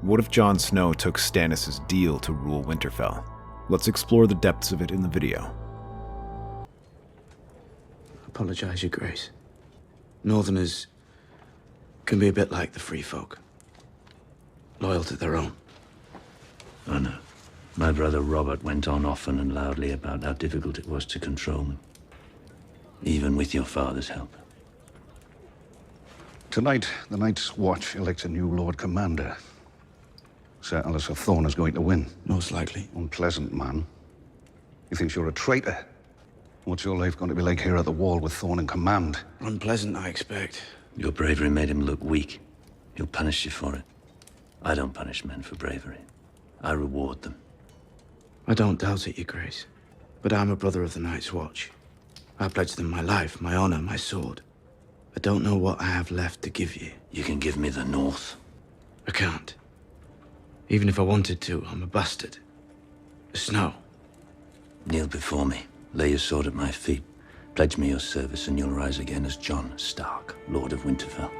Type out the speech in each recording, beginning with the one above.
What if Jon Snow took Stannis' deal to rule Winterfell? Let's explore the depths of it in the video. Apologize, Your Grace. Northerners can be a bit like the free folk. Loyal to their own. I know. My brother Robert went on often and loudly about how difficult it was to control them. Even with your father's help. Tonight, the Night's Watch elects a new Lord Commander. Sir Alistair Thorne is going to win. Most likely. Unpleasant man. He thinks you're a traitor. What's your life going to be like here at the Wall with Thorne in command? Unpleasant, I expect. Your bravery made him look weak. He'll punish you for it. I don't punish men for bravery. I reward them. I don't doubt it, Your Grace. But I'm a brother of the Night's Watch. I pledge them my life, my honor, my sword. I don't know what I have left to give you. You can give me the North. I can't. Even if I wanted to, I'm a bastard. The Snow. Kneel before me. Lay your sword at my feet. Pledge me your service and you'll rise again as Jon Stark, Lord of Winterfell.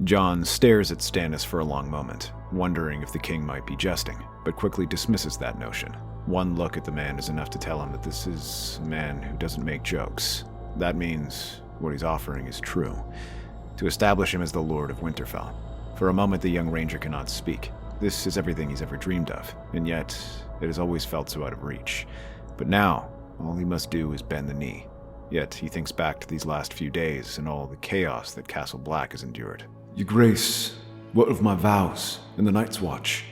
Jon stares at Stannis for a long moment, wondering if the king might be jesting, but quickly dismisses that notion. One look at the man is enough to tell him that this is a man who doesn't make jokes. That means what he's offering is true. To establish him as the Lord of Winterfell. For a moment, the young ranger cannot speak. This is everything he's ever dreamed of, and yet it has always felt so out of reach. But now, all he must do is bend the knee. Yet he thinks back to these last few days and all the chaos that Castle Black has endured. Your Grace, what of my vows in the Night's Watch?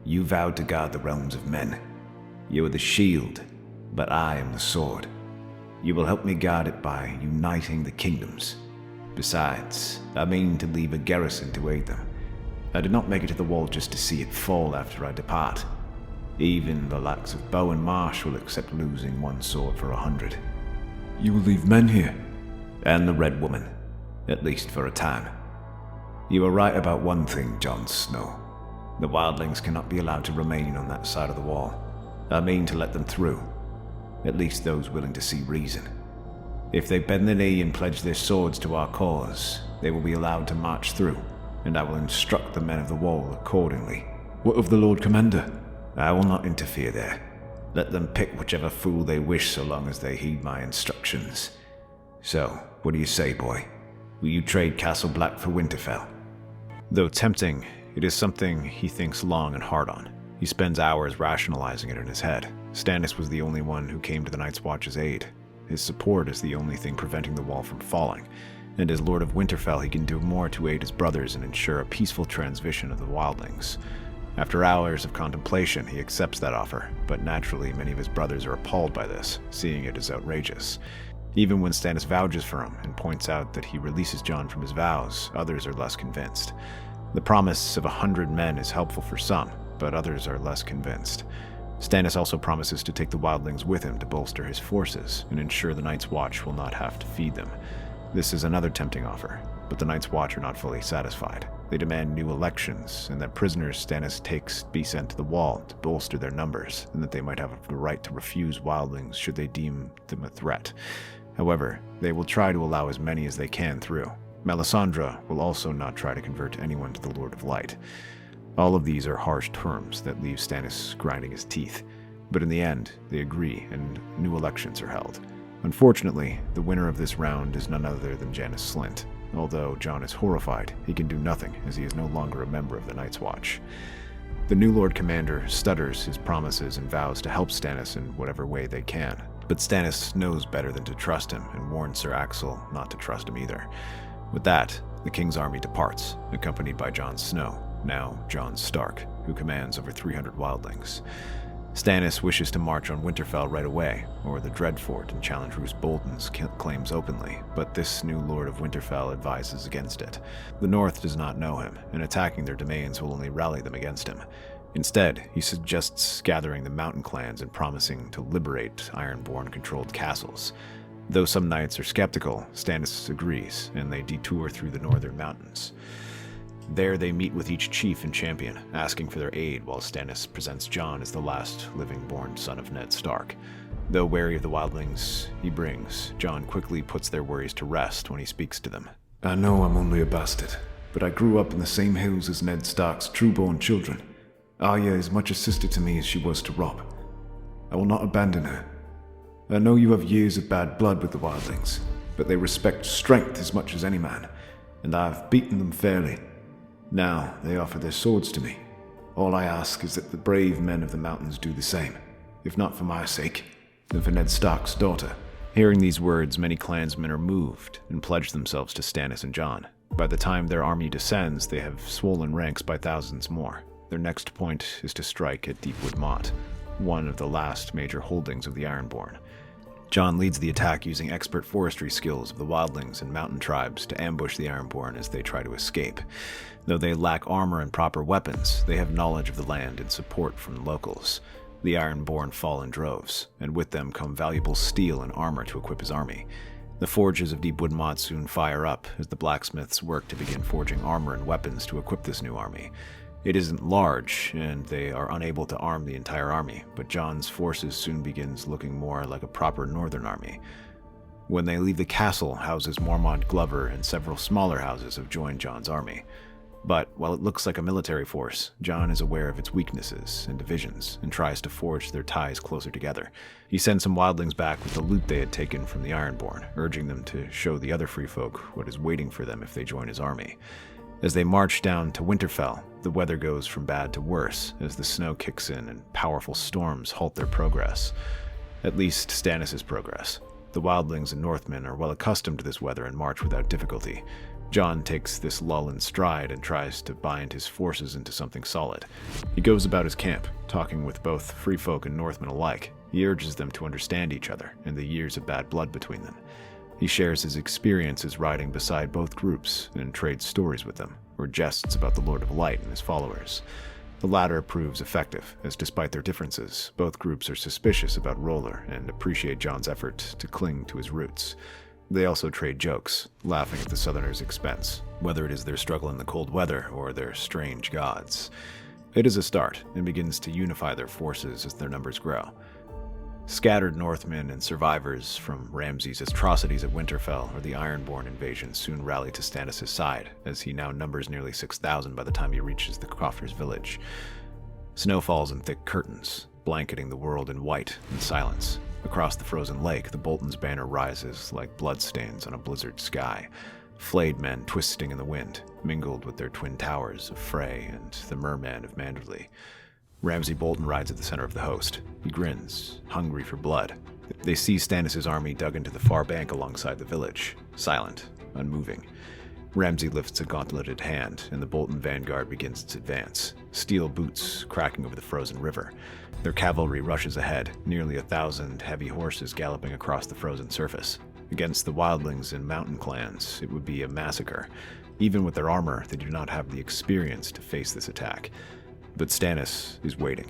You vowed to guard the realms of men. You are the shield, but I am the sword. You will help me guard it by uniting the kingdoms. Besides, I mean to leave a garrison to aid them. I did not make it to the wall just to see it fall after I depart. Even the likes of Bowen Marsh will accept losing one sword for 100. You will leave men here? And the Red Woman, at least for a time. You are right about one thing, Jon Snow. The wildlings cannot be allowed to remain on that side of the wall. I mean to let them through. At least those willing to see reason. If they bend the knee and pledge their swords to our cause, they will be allowed to march through, and I will instruct the men of the wall accordingly. What of the Lord Commander? I will not interfere there. Let them pick whichever fool they wish so long as they heed my instructions. So, what do you say, boy? Will you trade Castle Black for Winterfell? Though tempting, it is something he thinks long and hard on. He spends hours rationalizing it in his head. Stannis was the only one who came to the Night's Watch's aid. His support is the only thing preventing the wall from falling, and as Lord of Winterfell he can do more to aid his brothers and ensure a peaceful transition of the wildlings. After hours of contemplation, he accepts that offer, but naturally many of his brothers are appalled by this, seeing it as outrageous. Even when Stannis vouches for him and points out that he releases Jon from his vows, others are less convinced. The promise of 100 men is helpful for some, but others are less convinced. Stannis also promises to take the wildlings with him to bolster his forces and ensure the Night's Watch will not have to feed them. This is another tempting offer, but the Night's Watch are not fully satisfied. They demand new elections, and that prisoners Stannis takes be sent to the wall to bolster their numbers, and that they might have the right to refuse wildlings should they deem them a threat. However, they will try to allow as many as they can through. Melisandre will also not try to convert anyone to the Lord of Light. All of these are harsh terms that leave Stannis grinding his teeth, but in the end, they agree and new elections are held. Unfortunately, the winner of this round is none other than Janos Slynt. Although Jon is horrified, he can do nothing as he is no longer a member of the Night's Watch. The new Lord Commander stutters his promises and vows to help Stannis in whatever way they can, but Stannis knows better than to trust him and warns Sir Axel not to trust him either. With that, the king's army departs, accompanied by Jon Snow, now Jon Stark, who commands over 300 wildlings. Stannis wishes to march on Winterfell right away, or the Dreadfort and challenge Roose Bolton's claims openly, but this new Lord of Winterfell advises against it. The North does not know him, and attacking their domains will only rally them against him. Instead, he suggests gathering the mountain clans and promising to liberate Ironborn-controlled castles. Though some knights are skeptical, Stannis agrees, and they detour through the northern mountains. There they meet with each chief and champion, asking for their aid while Stannis presents Jon as the last living-born son of Ned Stark. Though wary of the wildlings he brings, Jon quickly puts their worries to rest when he speaks to them. I know I'm only a bastard, but I grew up in the same hills as Ned Stark's true-born children. Arya is much a sister to me as she was to Robb. I will not abandon her. I know you have years of bad blood with the wildlings, but they respect strength as much as any man, and I have beaten them fairly. Now they offer their swords to me. All I ask is that the brave men of the mountains do the same, if not for my sake, then for Ned Stark's daughter. Hearing these words, many clansmen are moved and pledge themselves to Stannis and Jon. By the time their army descends, they have swollen ranks by thousands more. Their next point is to strike at Deepwood Motte, one of the last major holdings of the Ironborn. Jon leads the attack using expert forestry skills of the wildlings and mountain tribes to ambush the Ironborn as they try to escape. Though they lack armor and proper weapons, they have knowledge of the land and support from locals. The Ironborn fall in droves, and with them come valuable steel and armor to equip his army. The forges of Deepwood Motte soon fire up as the blacksmiths work to begin forging armor and weapons to equip this new army. It isn't large, and they are unable to arm the entire army, but Jon's forces soon begins looking more like a proper northern army. When they leave the castle, houses Mormont Glover and several smaller houses have joined Jon's army. But while it looks like a military force, Jon is aware of its weaknesses and divisions, and tries to forge their ties closer together. He sends some wildlings back with the loot they had taken from the Ironborn, urging them to show the other free folk what is waiting for them if they join his army. As they march down to Winterfell, the weather goes from bad to worse as the snow kicks in and powerful storms halt their progress. At least Stannis' progress. The wildlings and Northmen are well accustomed to this weather and march without difficulty. Jon takes this lull in stride and tries to bind his forces into something solid. He goes about his camp, talking with both free folk and Northmen alike. He urges them to understand each other and the years of bad blood between them. He shares his experiences riding beside both groups and trades stories with them, or jests about the Lord of Light and his followers. The latter proves effective, as despite their differences, both groups are suspicious about Roller and appreciate Jon's effort to cling to his roots. They also trade jokes, laughing at the Southerners' expense, whether it is their struggle in the cold weather or their strange gods. It is a start, and begins to unify their forces as their numbers grow. Scattered Northmen and survivors from Ramsay's atrocities at Winterfell or the Ironborn invasion soon rally to Stannis' side, as he now numbers nearly 6,000 by the time he reaches the Crofter's village. Snow falls in thick curtains, blanketing the world in white and silence. Across the frozen lake, the Bolton's banner rises like bloodstains on a blizzard sky. Flayed men twisting in the wind, mingled with their twin towers of Frey and the merman of Manderley. Ramsay Bolton rides at the center of the host. He grins, hungry for blood. They see Stannis' army dug into the far bank alongside the village, silent, unmoving. Ramsay lifts a gauntleted hand, and the Bolton vanguard begins its advance, steel boots cracking over the frozen river. Their cavalry rushes ahead, nearly 1,000 heavy horses galloping across the frozen surface. Against the wildlings and mountain clans, it would be a massacre. Even with their armor, they do not have the experience to face this attack. But Stannis is waiting.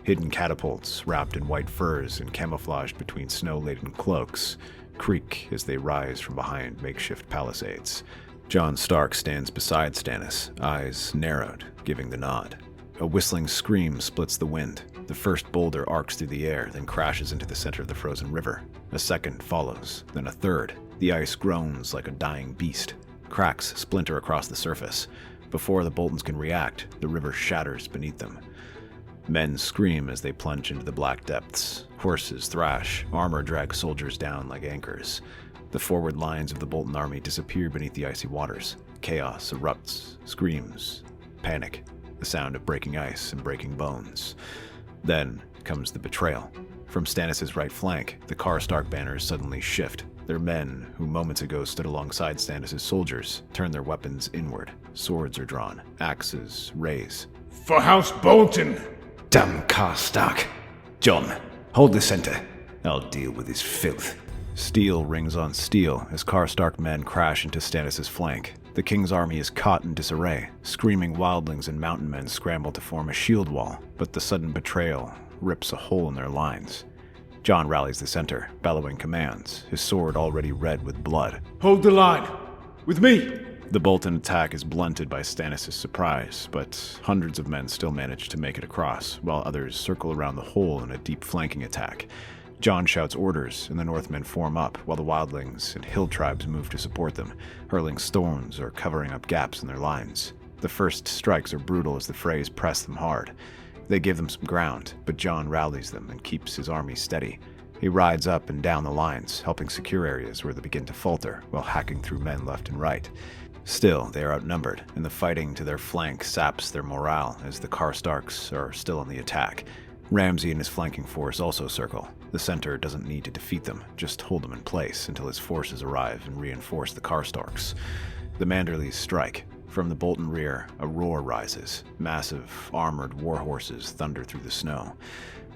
Hidden catapults, wrapped in white furs and camouflaged between snow-laden cloaks, creak as they rise from behind makeshift palisades. Jon Stark stands beside Stannis, eyes narrowed, giving the nod. A whistling scream splits the wind. The first boulder arcs through the air, then crashes into the center of the frozen river. A second follows, then a third. The ice groans like a dying beast. Cracks splinter across the surface. Before the Boltons can react, the river shatters beneath them. Men scream as they plunge into the black depths. Horses thrash, armor drags soldiers down like anchors. The forward lines of the Bolton army disappear beneath the icy waters. Chaos erupts, screams, panic, the sound of breaking ice and breaking bones. Then comes the betrayal. From Stannis' right flank, the Karstark banners suddenly shift. Their men, who moments ago stood alongside Stannis' soldiers, turn their weapons inward. Swords are drawn, axes raise. For House Bolton! Damn Karstark! Jon, hold the center. I'll deal with his filth. Steel rings on steel as Karstark men crash into Stannis' flank. The king's army is caught in disarray. Screaming wildlings and mountain men scramble to form a shield wall, but the sudden betrayal rips a hole in their lines. Jon rallies the center, bellowing commands, his sword already red with blood. Hold the line! With me! The Bolton attack is blunted by Stannis' surprise, but hundreds of men still manage to make it across, while others circle around the hole in a deep flanking attack. Jon shouts orders, and the Northmen form up, while the wildlings and hill tribes move to support them, hurling stones or covering up gaps in their lines. The first strikes are brutal as the Freys press them hard. They give them some ground, but Jon rallies them and keeps his army steady. He rides up and down the lines, helping secure areas where they begin to falter, while hacking through men left and right. Still, they are outnumbered, and the fighting to their flank saps their morale as the Karstarks are still on the attack. Ramsay and his flanking force also circle. The center doesn't need to defeat them, just hold them in place until his forces arrive and reinforce the Karstarks. The Manderleys strike. From the Bolton rear, a roar rises. Massive, armored warhorses thunder through the snow.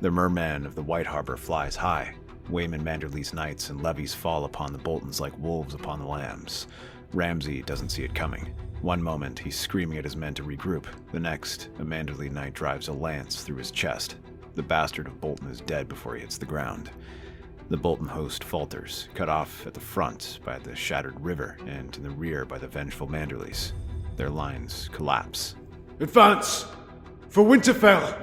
The merman of the White Harbor flies high. Waymon Manderley's knights and levies fall upon the Boltons like wolves upon the lambs. Ramsay doesn't see it coming. One moment, he's screaming at his men to regroup. The next, a Manderley knight drives a lance through his chest. The bastard of Bolton is dead before he hits the ground. The Bolton host falters, cut off at the front by the shattered river and in the rear by the vengeful Manderleys. Their lines collapse. Advance! For Winterfell!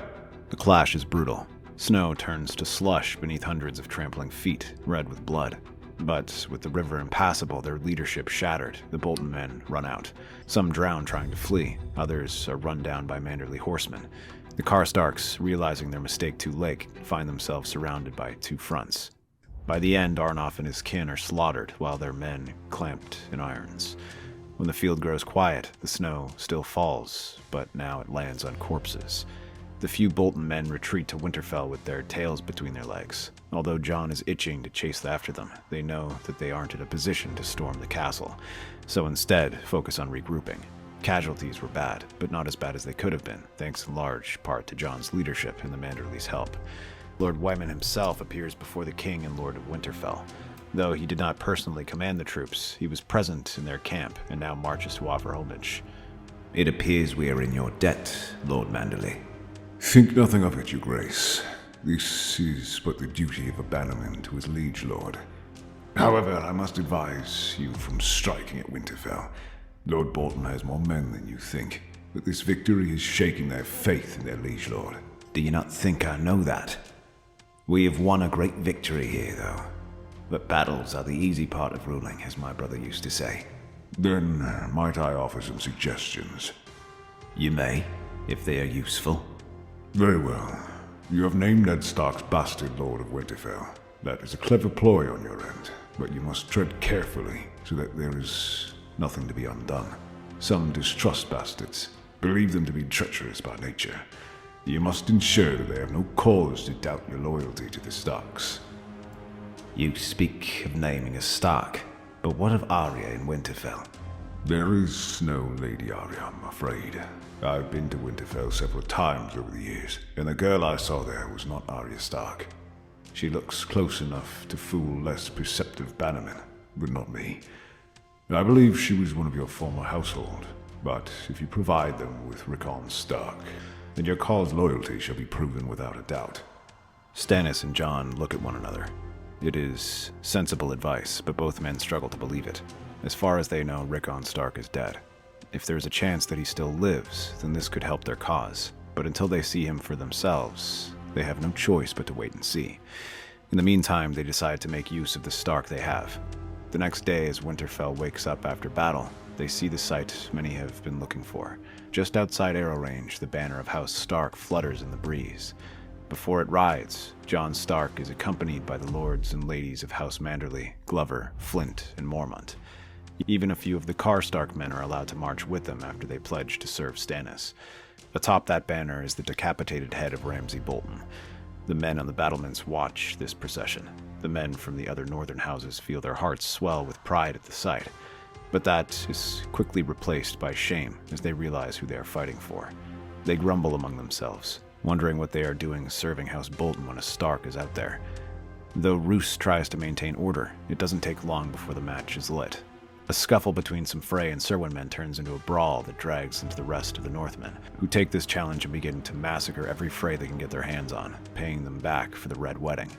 The clash is brutal. Snow turns to slush beneath hundreds of trampling feet, red with blood. But with the river impassable, their leadership shattered, the Bolton men run out. Some drown trying to flee, others are run down by Manderley horsemen. The Karstarks, realizing their mistake too late, find themselves surrounded by two fronts. By the end, Arnoff and his kin are slaughtered, while their men clamped in irons. When the field grows quiet, the snow still falls, but now it lands on corpses. The few Bolton men retreat to Winterfell with their tails between their legs. Although Jon is itching to chase after them, they know that they aren't in a position to storm the castle, so instead focus on regrouping. Casualties were bad, but not as bad as they could have been, thanks in large part to Jon's leadership and the Manderleys' help. Lord Wyman himself appears before the king and Lord of Winterfell. Though he did not personally command the troops, he was present in their camp and now marches to offer homage. It appears we are in your debt, Lord Manderley. Think nothing of it, your grace. This is but the duty of a bannerman to his liege lord. However, I must advise you from striking at Winterfell. Lord Bolton has more men than you think, but this victory is shaking their faith in their liege lord. Do you not think I know that? We have won a great victory here, though. But battles are the easy part of ruling, as my brother used to say. Then, might I offer some suggestions? You may, if they are useful. Very well. You have named Ned Stark's bastard Lord of Winterfell. That is a clever ploy on your end, but you must tread carefully so that there is nothing to be undone. Some distrust bastards, believe them to be treacherous by nature. You must ensure that they have no cause to doubt your loyalty to the Starks. You speak of naming a Stark, but what of Arya in Winterfell? There is no Lady Arya, I'm afraid. I've been to Winterfell several times over the years, and the girl I saw there was not Arya Stark. She looks close enough to fool less perceptive bannermen, but not me. I believe she was one of your former household, but if you provide them with Rickon Stark, then your cause loyalty shall be proven without a doubt. Stannis and Jon look at one another. It is sensible advice, but both men struggle to believe it. As far as they know, Rickon Stark is dead. If there is a chance that he still lives, then this could help their cause. But until they see him for themselves, they have no choice but to wait and see. In the meantime, they decide to make use of the Stark they have. The next day, as Winterfell wakes up after battle, they see the sight many have been looking for. Just outside arrow range, the banner of House Stark flutters in the breeze. Before it rides, Jon Stark is accompanied by the lords and ladies of House Manderley, Glover, Flint, and Mormont. Even a few of the Karstark men are allowed to march with them after they pledge to serve Stannis. Atop that banner is the decapitated head of Ramsay Bolton. The men on the battlements watch this procession. The men from the other northern houses feel their hearts swell with pride at the sight. But that is quickly replaced by shame as they realize who they are fighting for. They grumble among themselves, wondering what they are doing serving House Bolton when a Stark is out there. Though Roose tries to maintain order, it doesn't take long before the match is lit. A scuffle between some Frey and Serwyn men turns into a brawl that drags into the rest of the Northmen, who take this challenge and begin to massacre every Frey they can get their hands on, paying them back for the Red Wedding.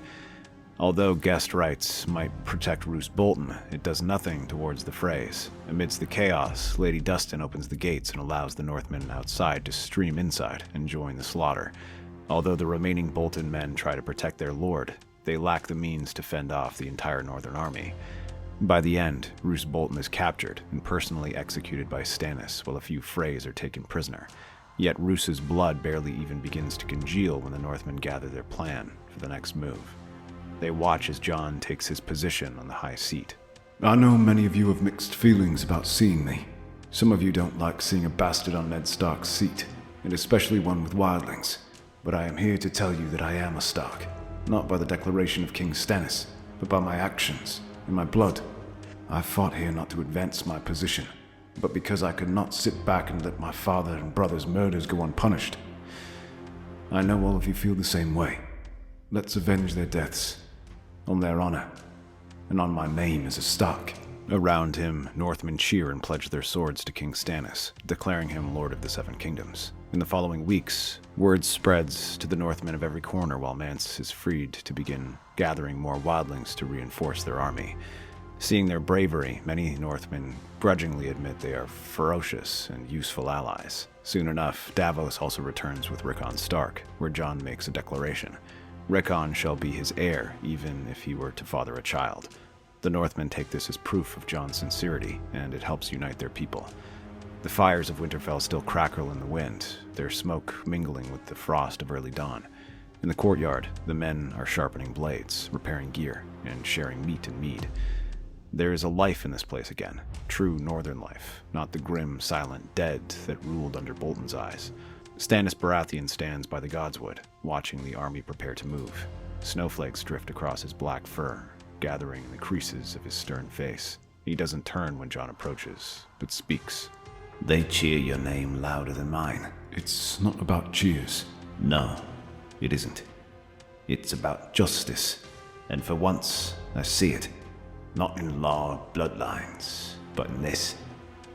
Although guest rights might protect Roose Bolton, it does nothing towards the Freys. Amidst the chaos, Lady Dustin opens the gates and allows the Northmen outside to stream inside and join the slaughter. Although the remaining Bolton men try to protect their lord, they lack the means to fend off the entire Northern Army. By the end, Roose Bolton is captured and personally executed by Stannis, while a few Freys are taken prisoner. Yet Roose's blood barely even begins to congeal when the Northmen gather their plan for the next move. They watch as Jon takes his position on the high seat. I know many of you have mixed feelings about seeing me. Some of you don't like seeing a bastard on Ned Stark's seat, and especially one with wildlings. But I am here to tell you that I am a Stark, not by the declaration of King Stannis, but by my actions and my blood. I fought here not to advance my position, but because I could not sit back and let my father and brother's murders go unpunished. I know all of you feel the same way. Let's avenge their deaths, on their honor, and on my name as a Stark. Around him, Northmen cheer and pledge their swords to King Stannis, declaring him Lord of the Seven Kingdoms. In the following weeks, word spreads to the Northmen of every corner while Mance is freed to begin gathering more wildlings to reinforce their army. Seeing their bravery, many Northmen grudgingly admit they are ferocious and useful allies. Soon enough, Davos also returns with Rickon Stark, where Jon makes a declaration. Rickon shall be his heir, even if he were to father a child. The Northmen take this as proof of Jon's sincerity, and it helps unite their people. The fires of Winterfell still crackle in the wind, their smoke mingling with the frost of early dawn. In the courtyard, the men are sharpening blades, repairing gear, and sharing meat and mead. There is a life in this place again, true northern life, not the grim, silent dead that ruled under Bolton's eyes. Stannis Baratheon stands by the Godswood, watching the army prepare to move. Snowflakes drift across his black fur, gathering in the creases of his stern face. He doesn't turn when Jon approaches, but speaks. They cheer your name louder than mine. It's not about cheers. No, it isn't. It's about justice. And for once, I see it. Not in law bloodlines, but in this.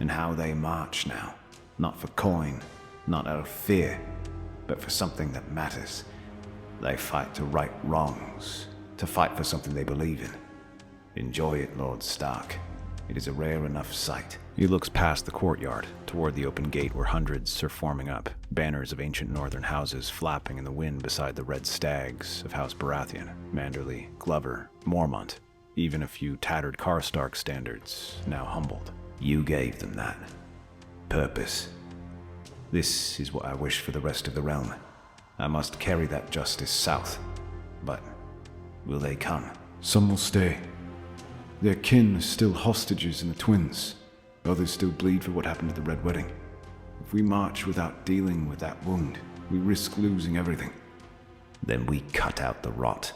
And how they march now. Not for coin, not out of fear, but for something that matters. They fight to right wrongs, to fight for something they believe in. Enjoy it, Lord Stark. It is a rare enough sight. He looks past the courtyard, toward the open gate where hundreds are forming up, banners of ancient northern houses flapping in the wind beside the red stags of House Baratheon, Manderly, Glover, Mormont, even a few tattered Karstark standards, now humbled. You gave them that. Purpose. This is what I wish for the rest of the realm. I must carry that justice south. But will they come? Some will stay. Their kin are still hostages in the Twins. Others still bleed for what happened at the Red Wedding. If we march without dealing with that wound, we risk losing everything. Then we cut out the rot.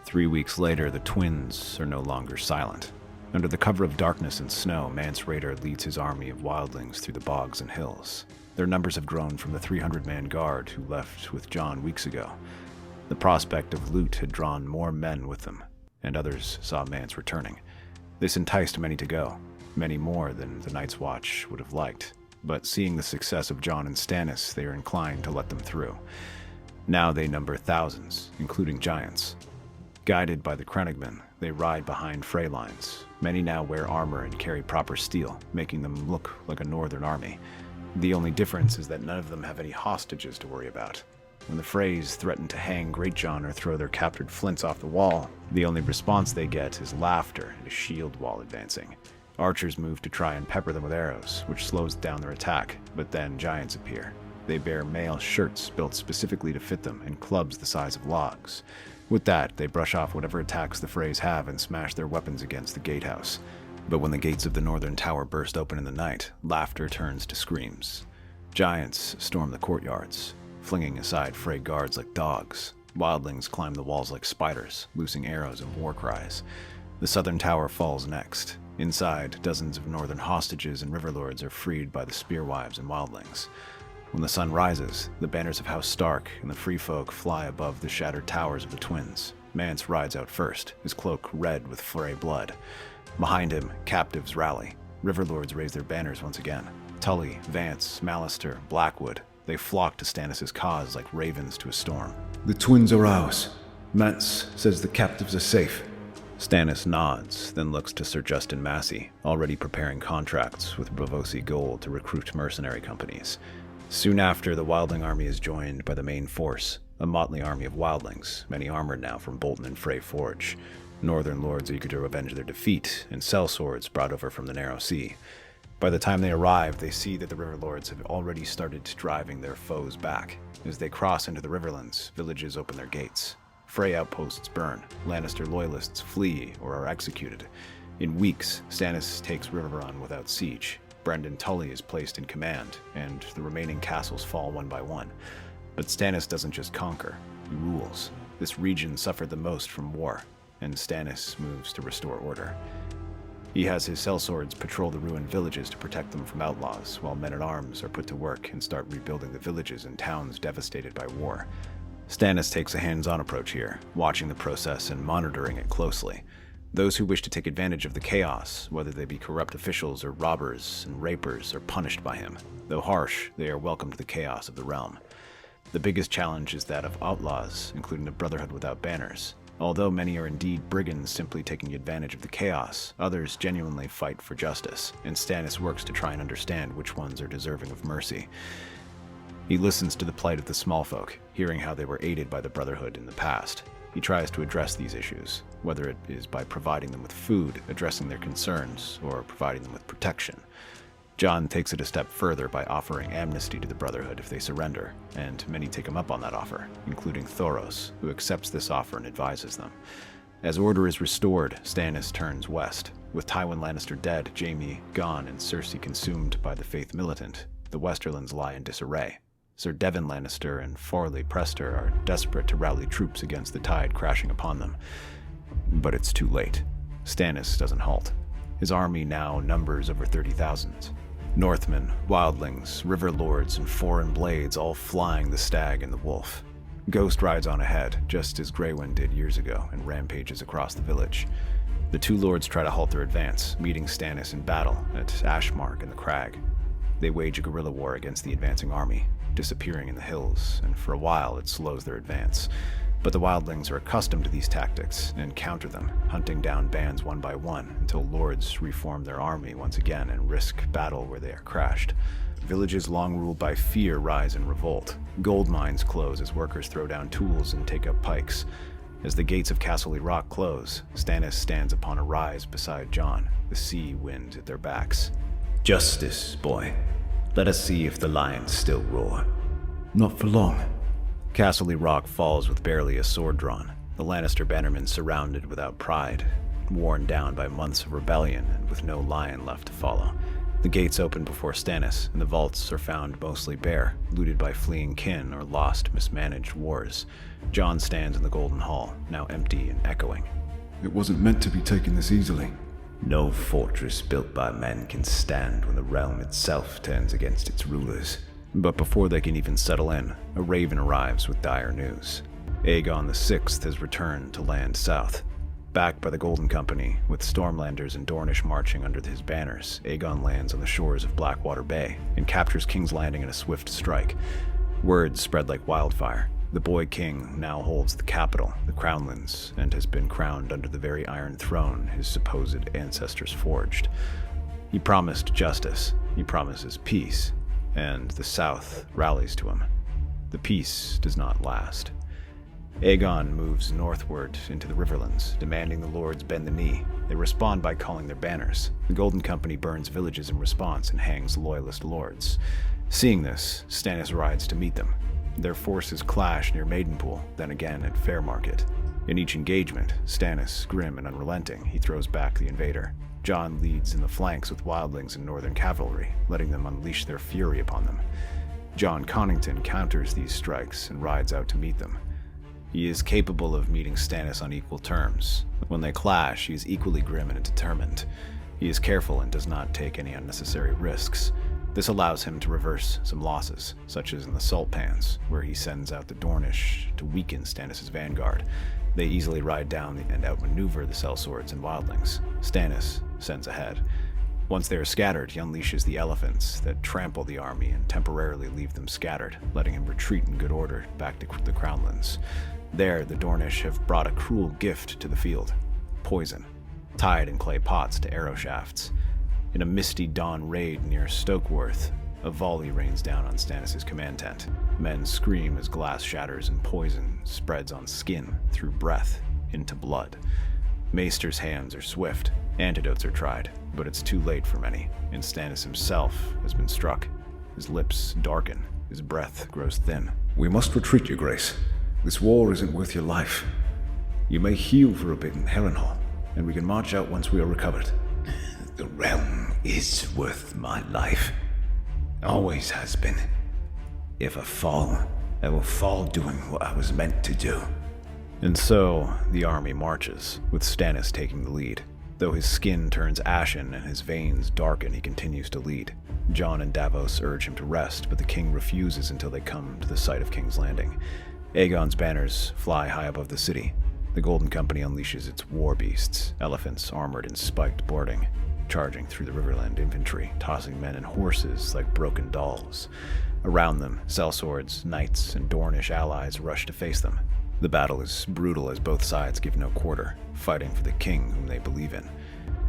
3 weeks later, the Twins are no longer silent. Under the cover of darkness and snow, Mance Rayder leads his army of wildlings through the bogs and hills. Their numbers have grown from the 300-man guard who left with Jon weeks ago. The prospect of loot had drawn more men with them, and others saw Mance returning. This enticed many to go, many more than the Night's Watch would have liked. But seeing the success of Jon and Stannis, they are inclined to let them through. Now they number thousands, including giants. Guided by the Crannogmen, they ride behind Frey lines. Many now wear armor and carry proper steel, making them look like a northern army. The only difference is that none of them have any hostages to worry about. When the Freys threaten to hang Greatjon or throw their captured flints off the wall, the only response they get is laughter and a shield wall advancing. Archers move to try and pepper them with arrows, which slows down their attack, but then giants appear. They bear mail shirts built specifically to fit them and clubs the size of logs. With that, they brush off whatever attacks the Freys have and smash their weapons against the gatehouse. But when the gates of the northern tower burst open in the night, laughter turns to screams. Giants storm the courtyards, flinging aside Frey guards like dogs. Wildlings climb the walls like spiders, loosing arrows and war cries. The southern tower falls next. Inside, dozens of northern hostages and riverlords are freed by the spearwives and wildlings. When the sun rises, the banners of House Stark and the free folk fly above the shattered towers of the Twins. Mance rides out first, his cloak red with Frey blood. Behind him, captives rally. Riverlords raise their banners once again. Tully, Vance, Mallister, Blackwood, they flock to Stannis' cause like ravens to a storm. The Twins are ours. Mance says the captives are safe. Stannis nods, then looks to Sir Justin Massey, already preparing contracts with Bavosi Gold to recruit mercenary companies. Soon after, the Wildling army is joined by the main force, a motley army of wildlings, many armored now from Bolton and Frey Forge. Northern lords eager to avenge their defeat, and sellswords brought over from the Narrow Sea. By the time they arrive, they see that the river lords have already started driving their foes back. As they cross into the riverlands, villages open their gates. Frey outposts burn, Lannister loyalists flee or are executed. In weeks, Stannis takes Riverrun without siege. Brendan Tully is placed in command, and the remaining castles fall one by one. But Stannis doesn't just conquer, he rules. This region suffered the most from war, and Stannis moves to restore order. He has his sellswords patrol the ruined villages to protect them from outlaws, while men-at-arms are put to work and start rebuilding the villages and towns devastated by war. Stannis takes a hands-on approach here, watching the process and monitoring it closely. Those who wish to take advantage of the chaos, whether they be corrupt officials or robbers and rapers, are punished by him. Though harsh, they are welcome to the chaos of the realm. The biggest challenge is that of outlaws, including the Brotherhood without banners. Although many are indeed brigands simply taking advantage of the chaos, others genuinely fight for justice, and Stannis works to try and understand which ones are deserving of mercy. He listens to the plight of the small folk, hearing how they were aided by the Brotherhood in the past. He tries to address these issues, whether it is by providing them with food, addressing their concerns, or providing them with protection. Jon takes it a step further by offering amnesty to the Brotherhood if they surrender, and many take him up on that offer, including Thoros, who accepts this offer and advises them. As order is restored, Stannis turns west. With Tywin Lannister dead, Jaime gone, and Cersei consumed by the Faith Militant, the Westerlands lie in disarray. Sir Devon Lannister and Forley Prester are desperate to rally troops against the tide crashing upon them. But it's too late. Stannis doesn't halt. His army now numbers over 30,000. Northmen, wildlings, river lords, and foreign blades all flying the stag and the wolf. Ghost rides on ahead, just as Greywind did years ago, and rampages across the village. The two lords try to halt their advance, meeting Stannis in battle at Ashmark and the Crag. They wage a guerrilla war against the advancing army, disappearing in the hills, and for a while it slows their advance. But the wildlings are accustomed to these tactics and counter them, hunting down bands one by one until lords reform their army once again and risk battle where they are crashed. Villages long ruled by fear rise in revolt. Gold mines close as workers throw down tools and take up pikes. As the gates of Castle Rock close, Stannis stands upon a rise beside Jon, the sea wind at their backs. Justice, boy. Let us see if the lions still roar. Not for long. Castle Rock falls with barely a sword drawn, the Lannister bannermen surrounded without pride, worn down by months of rebellion and with no lion left to follow. The gates open before Stannis, and the vaults are found mostly bare, looted by fleeing kin or lost, mismanaged wars. Jon stands in the Golden Hall, now empty and echoing. It wasn't meant to be taken this easily. No fortress built by men can stand when the realm itself turns against its rulers. But before they can even settle in, a raven arrives with dire news. Aegon VI has returned to land south. Backed by the Golden Company, with Stormlanders and Dornish marching under his banners, Aegon lands on the shores of Blackwater Bay and captures King's Landing in a swift strike. Word spread like wildfire. The boy king now holds the capital, the Crownlands, and has been crowned under the very Iron Throne his supposed ancestors forged. He promised justice, he promises peace, and the South rallies to him. The peace does not last. Aegon moves northward into the Riverlands, demanding the lords bend the knee. They respond by calling their banners. The Golden Company burns villages in response and hangs loyalist lords. Seeing this, Stannis rides to meet them. Their forces clash near Maidenpool, then again at Fairmarket. In each engagement, Stannis, grim and unrelenting, he throws back the invader. Jon leads in the flanks with wildlings and northern cavalry, letting them unleash their fury upon them. Jon Connington counters these strikes and rides out to meet them. He is capable of meeting Stannis on equal terms. When they clash, he is equally grim and determined. He is careful and does not take any unnecessary risks. This allows him to reverse some losses, such as in the Salt Pans, where he sends out the Dornish to weaken Stannis' vanguard. They easily ride down and outmaneuver the sellswords and wildlings. Stannis sends ahead. Once they are scattered, he unleashes the elephants that trample the army and temporarily leave them scattered, letting him retreat in good order back to the Crownlands. There, the Dornish have brought a cruel gift to the field: poison, tied in clay pots to arrow shafts. In a misty dawn raid near Stokeworth, A volley rains down on Stannis' command tent. Men scream as glass shatters and poison spreads on skin, through breath, into blood. Maester's hands are swift. Antidotes are tried, but it's too late for many, and Stannis himself has been struck. His lips darken, his breath grows thin. We must retreat, Your Grace. This war isn't worth your life. You may heal for a bit in Harrenhal, and we can march out once we are recovered. The realm is worth my life. Always has been. If I fall, I will fall doing what I was meant to do. And so, the army marches, with Stannis taking the lead. Though his skin turns ashen and his veins darken, he continues to lead. Jon and Davos urge him to rest, but the king refuses until they come to the site of King's Landing. Aegon's banners fly high above the city. The Golden Company unleashes its war beasts, elephants armored in spiked boarding, charging through the Riverland infantry, tossing men and horses like broken dolls. Around them, sellswords, knights, and Dornish allies rush to face them. The battle is brutal as both sides give no quarter, fighting for the king whom they believe in.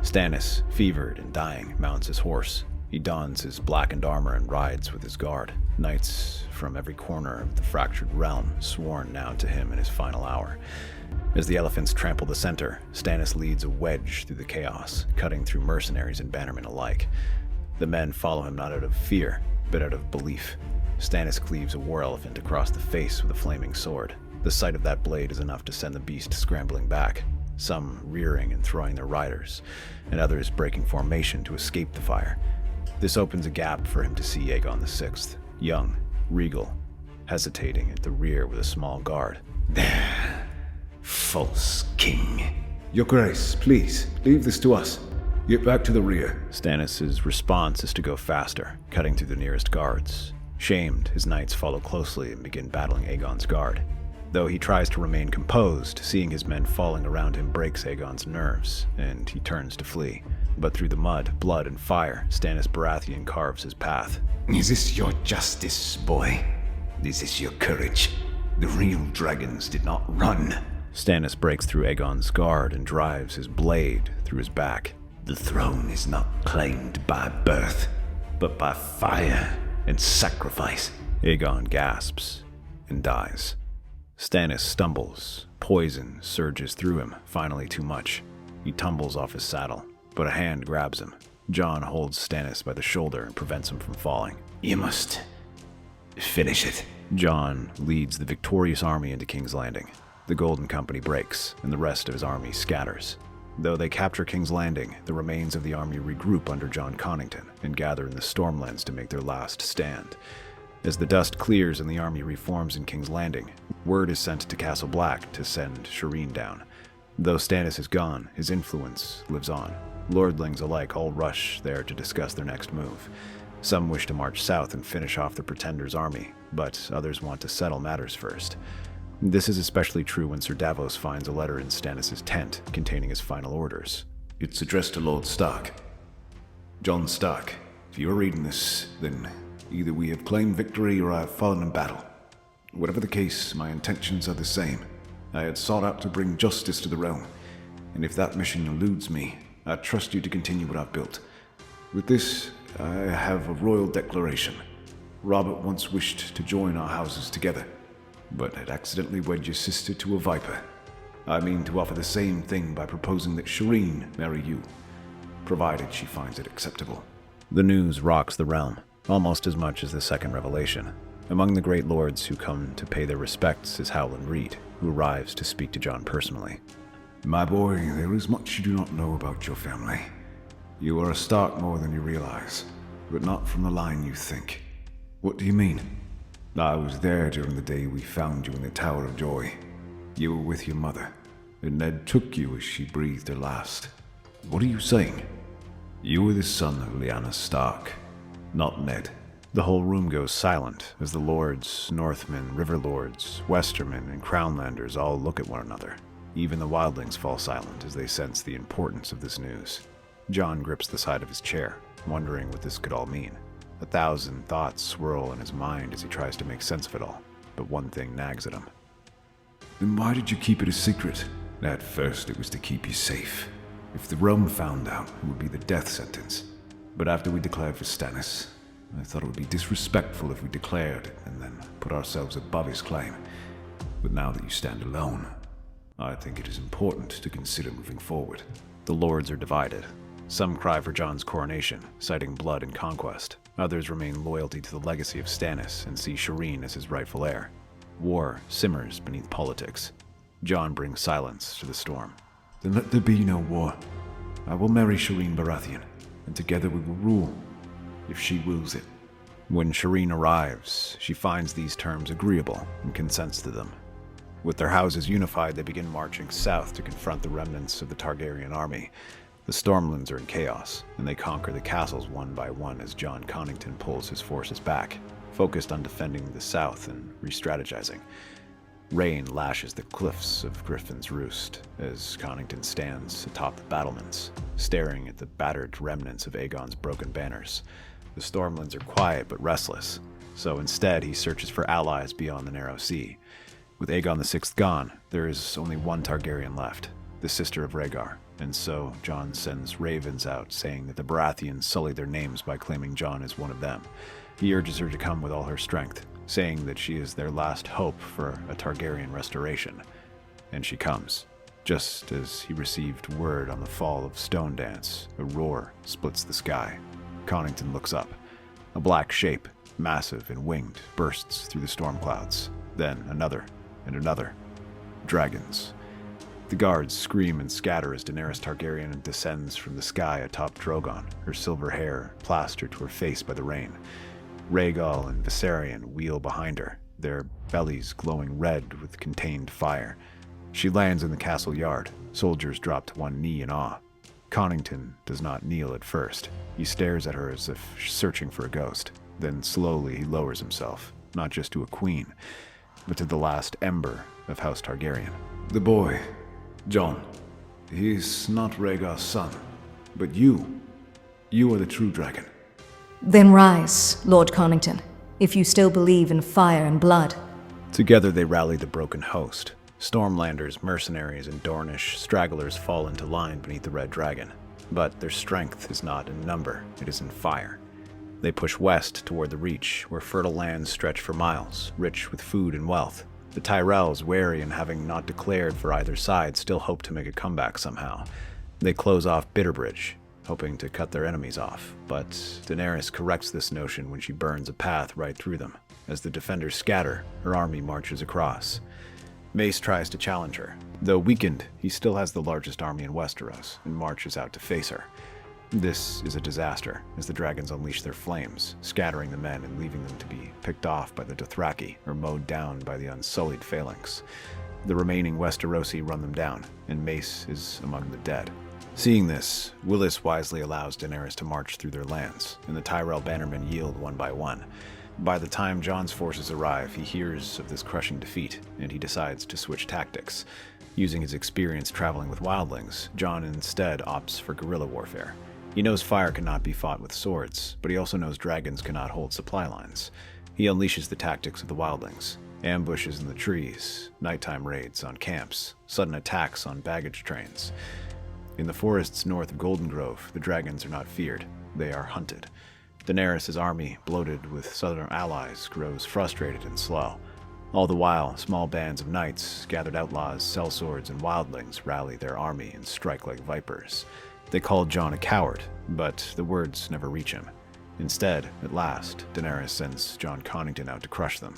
Stannis, fevered and dying, mounts his horse. He dons his blackened armor and rides with his guard, knights from every corner of the fractured realm sworn now to him in his final hour. As the elephants trample the center, Stannis leads a wedge through the chaos, cutting through mercenaries and bannermen alike. The men follow him not out of fear, but out of belief. Stannis cleaves a war elephant across the face with a flaming sword. The sight of that blade is enough to send the beast scrambling back, some rearing and throwing their riders, and others breaking formation to escape the fire. This opens a gap for him to see Aegon VI, young, regal, hesitating at the rear with a small guard. There, false king. Your Grace, please, leave this to us. Get back to the rear. Stannis' response is to go faster, cutting through the nearest guards. Shamed, his knights follow closely and begin battling Aegon's guard. Though he tries to remain composed, seeing his men falling around him breaks Aegon's nerves, and he turns to flee. But through the mud, blood, and fire, Stannis Baratheon carves his path. Is this your justice, boy? This is your courage. The real dragons did not run. Stannis breaks through Aegon's guard and drives his blade through his back. The throne is not claimed by birth, but by fire and sacrifice. Aegon gasps and dies. Stannis stumbles. Poison surges through him, finally too much. He tumbles off his saddle, but a hand grabs him. Jon holds Stannis by the shoulder and prevents him from falling. You must finish it. Jon leads the victorious army into King's Landing. The Golden Company breaks, and the rest of his army scatters. Though they capture King's Landing, the remains of the army regroup under Jon Connington and gather in the Stormlands to make their last stand. As the dust clears and the army reforms in King's Landing, word is sent to Castle Black to send Shireen down. Though Stannis is gone, his influence lives on. Lordlings alike all rush there to discuss their next move. Some wish to march south and finish off the Pretender's army, but others want to settle matters first. This is especially true when Sir Davos finds a letter in Stannis' tent containing his final orders. It's addressed to Lord Stark. Jon Stark, if you are reading this, then either we have claimed victory or I have fallen in battle. Whatever the case, my intentions are the same. I had sought out to bring justice to the realm, and if that mission eludes me, I trust you to continue what I've built. With this, I have a royal declaration. Robert once wished to join our houses together, but had accidentally wed your sister to a viper. I mean to offer the same thing by proposing that Shireen marry you, provided she finds it acceptable. The news rocks the realm, almost as much as the second revelation. Among the great lords who come to pay their respects is Howland Reed, who arrives to speak to Jon personally. My boy, there is much you do not know about your family. You are a Stark more than you realize, but not from the line you think. What do you mean? I was there during the day we found you in the Tower of Joy. You were with your mother, and Ned took you as she breathed her last. What are you saying? You were the son of Lyanna Stark, not Ned. The whole room goes silent as the lords, Northmen, River Lords, Westermen, and Crownlanders all look at one another. Even the wildlings fall silent as they sense the importance of this news. Jon grips the side of his chair, wondering what this could all mean. 1,000 thoughts swirl in his mind as he tries to make sense of it all, but one thing nags at him. Then why did you keep it a secret? At first it was to keep you safe. If the realm found out, it would be the death sentence. But after we declared for Stannis, I thought it would be disrespectful if we declared it and then put ourselves above his claim. But now that you stand alone, I think it is important to consider moving forward. The lords are divided. Some cry for Jon's coronation, citing blood and conquest. Others remain loyalty to the legacy of Stannis and see Shireen as his rightful heir. War simmers beneath politics. Jon brings silence to the storm. Then let there be no war. I will marry Shireen Baratheon, and together we will rule, if she wills it. When Shireen arrives, she finds these terms agreeable and consents to them. With their houses unified, they begin marching south to confront the remnants of the Targaryen army. The Stormlands are in chaos, and they conquer the castles one by one as Jon Connington pulls his forces back, focused on defending the south and re-strategizing. Rain lashes the cliffs of Griffin's Roost as Connington stands atop the battlements, staring at the battered remnants of Aegon's broken banners. The Stormlands are quiet but restless, so instead he searches for allies beyond the narrow sea. With Aegon VI gone, there is only one Targaryen left, the sister of Rhaegar, and so Jon sends ravens out saying that the Baratheons sullied their names by claiming Jon as one of them. He urges her to come with all her strength, saying that she is their last hope for a Targaryen restoration. And she comes. Just as he received word on the fall of Stone Dance, a roar splits the sky. Connington looks up. A black shape, massive and winged, bursts through the storm clouds. Then another, and another. Dragons. The guards scream and scatter as Daenerys Targaryen descends from the sky atop Drogon, her silver hair plastered to her face by the rain. Rhaegal and Viserion wheel behind her, their bellies glowing red with contained fire. She lands in the castle yard. Soldiers drop to one knee in awe. Connington does not kneel at first. He stares at her as if searching for a ghost. Then slowly he lowers himself, not just to a queen, but to the last ember of House Targaryen. The boy, Jon, he is not Rhaegar's son, but you are the true dragon. Then rise, Lord Connington, if you still believe in fire and blood. Together they rally the broken host. Stormlanders, mercenaries, and Dornish stragglers fall into line beneath the Red Dragon. But their strength is not in number, it is in fire. They push west toward the Reach, where fertile lands stretch for miles, rich with food and wealth. The Tyrells, wary and having not declared for either side, still hope to make a comeback somehow. They close off Bitterbridge, hoping to cut their enemies off, but Daenerys corrects this notion when she burns a path right through them. As the defenders scatter, her army marches across. Mace tries to challenge her. Though weakened, he still has the largest army in Westeros and marches out to face her. This is a disaster, as the dragons unleash their flames, scattering the men and leaving them to be picked off by the Dothraki or mowed down by the unsullied phalanx. The remaining Westerosi run them down, and Mace is among the dead. Seeing this, Willis wisely allows Daenerys to march through their lands, and the Tyrell bannermen yield one by one. By the time Jon's forces arrive, he hears of this crushing defeat, and he decides to switch tactics. Using his experience traveling with wildlings, Jon instead opts for guerrilla warfare. He knows fire cannot be fought with swords, but he also knows dragons cannot hold supply lines. He unleashes the tactics of the wildlings. Ambushes in the trees, nighttime raids on camps, sudden attacks on baggage trains. In the forests north of Golden Grove, the dragons are not feared, they are hunted. Daenerys' army, bloated with southern allies, grows frustrated and slow. All the while, small bands of knights, gathered outlaws, sellswords, and wildlings rally their army and strike like vipers. They call Jon a coward, but the words never reach him. Instead, at last, Daenerys sends Jon Connington out to crush them.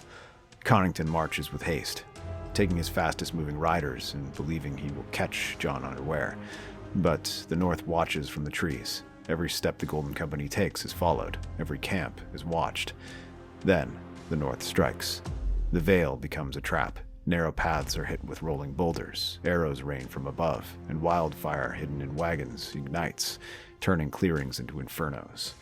Connington marches with haste, taking his fastest-moving riders and believing he will catch Jon unaware. But the North watches from the trees. Every step the Golden Company takes is followed. Every camp is watched. Then, the North strikes. The Vale becomes a trap. Narrow paths are hit with rolling boulders. Arrows rain from above, and wildfire hidden in wagons ignites, turning clearings into infernos.